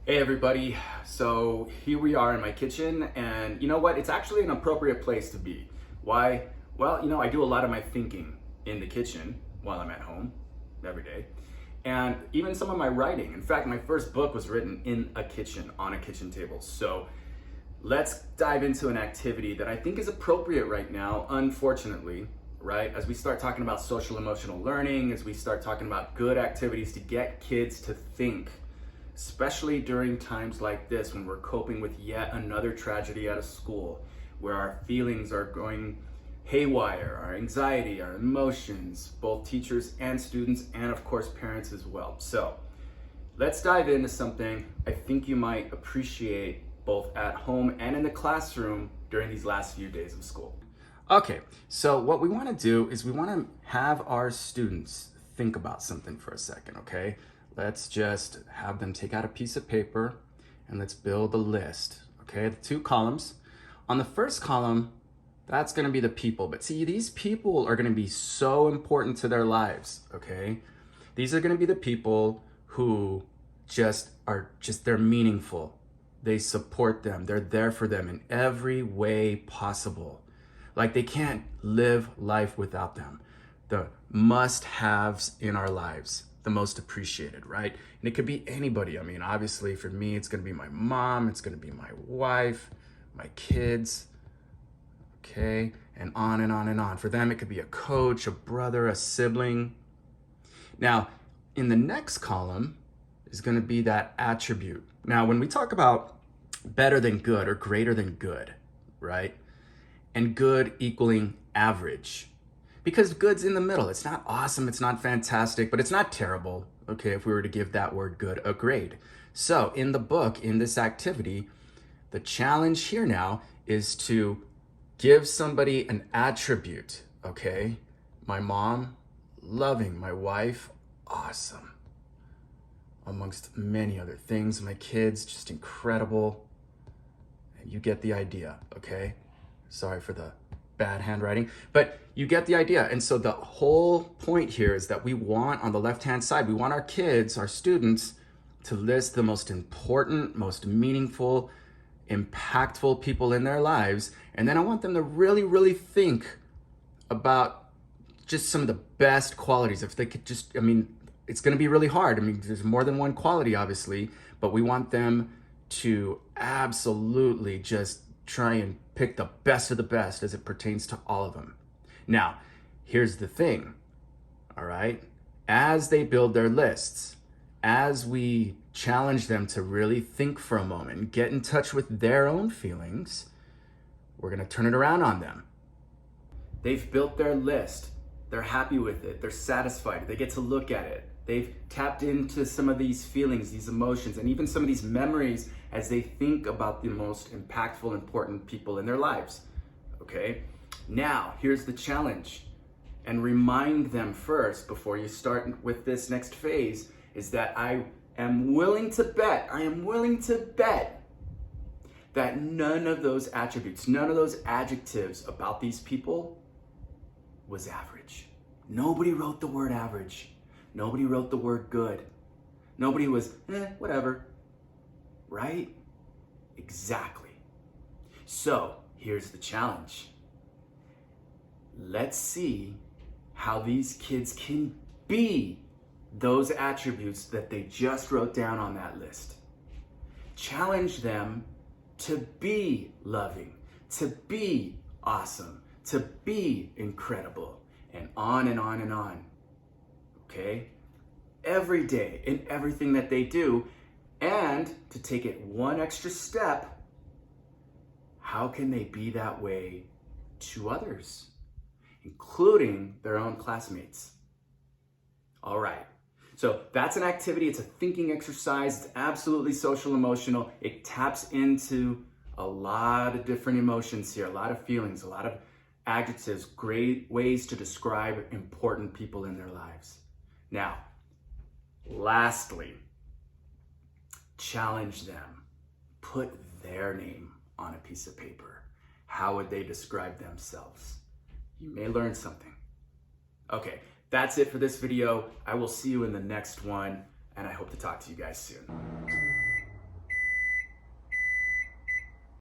Hey everybody, so here we are in my kitchen, and you know what? It's actually an appropriate place to be. Why? Well, I do a lot of my thinking in the kitchen while I'm at home every day, and even some of my writing. In fact, my first book was written in a kitchen, on a kitchen table. So let's dive into an activity that I think is appropriate right now, unfortunately, right? As we start talking about social emotional learning, as we start talking about good activities to get kids to think, especially during times like this when we're coping with yet another tragedy at a school, where our feelings are going haywire, our anxiety, our emotions, both teachers and students, and of course parents as well. So let's dive into something I think you might appreciate both at home and in the classroom during these last few days of school. Okay, so what we want to do is we want to have our students think about something for a second, okay? Let's just have them take out a piece of paper and let's build a list, okay? The two columns. On the first column, that's gonna be the people. But see, these people are gonna be so important to their lives, okay? These are gonna be the people who they're meaningful. They support them, they're there for them in every way possible. Like they can't live life without them. The must-haves in our lives. The most appreciated, right? And it could be anybody. I mean, obviously for me, it's gonna be my mom, it's gonna be my wife, my kids, okay? And on and on and on. For them, it could be a coach, a brother, a sibling. Now, in the next column is gonna be that attribute. Now, when we talk about better than good or greater than good, right? And good equaling average, because good's in the middle. It's not awesome, it's not fantastic, but it's not terrible, okay, if we were to give that word good a grade. So in the book, in this activity, the challenge here now is to give somebody an attribute, okay? My mom, loving. My wife, awesome. Amongst many other things. My kids, just incredible. And you get the idea, okay? Sorry for the bad handwriting, but you get the idea. And so the whole point here is that we want, on the left-hand side, we want our kids, our students, to list the most important, most meaningful, impactful people in their lives. And then I want them to really, really think about just some of the best qualities. If they could just, it's gonna be really hard. There's more than one quality, obviously, but we want them to absolutely just try and pick the best of the best as it pertains to all of them. Now, here's the thing, all right? As they build their lists, as we challenge them to really think for a moment, get in touch with their own feelings, we're gonna turn it around on them. They've built their list, they're happy with it, they're satisfied, they get to look at it. They've tapped into some of these feelings, these emotions, and even some of these memories as they think about the most impactful, important people in their lives, okay? Now, here's the challenge. And remind them first, before you start with this next phase, is that I am willing to bet that none of those attributes, none of those adjectives about these people was average. Nobody wrote the word average. Nobody wrote the word good. Nobody was, whatever, right? Exactly. So here's the challenge. Let's see how these kids can be those attributes that they just wrote down on that list. Challenge them to be loving, to be awesome, to be incredible, and on and on and on. Okay? Every day in everything that they do, and to take it one extra step, how can they be that way to others, including their own classmates? All right, so that's an activity. It's a thinking exercise. It's absolutely social emotional. It taps into a lot of different emotions here, a lot of feelings, a lot of adjectives, great ways to describe important people in their lives. Now, lastly, challenge them. Put their name on a piece of paper. How would they describe themselves? You may learn something. Okay, that's it for this video. I will see you in the next one, and I hope to talk to you guys soon.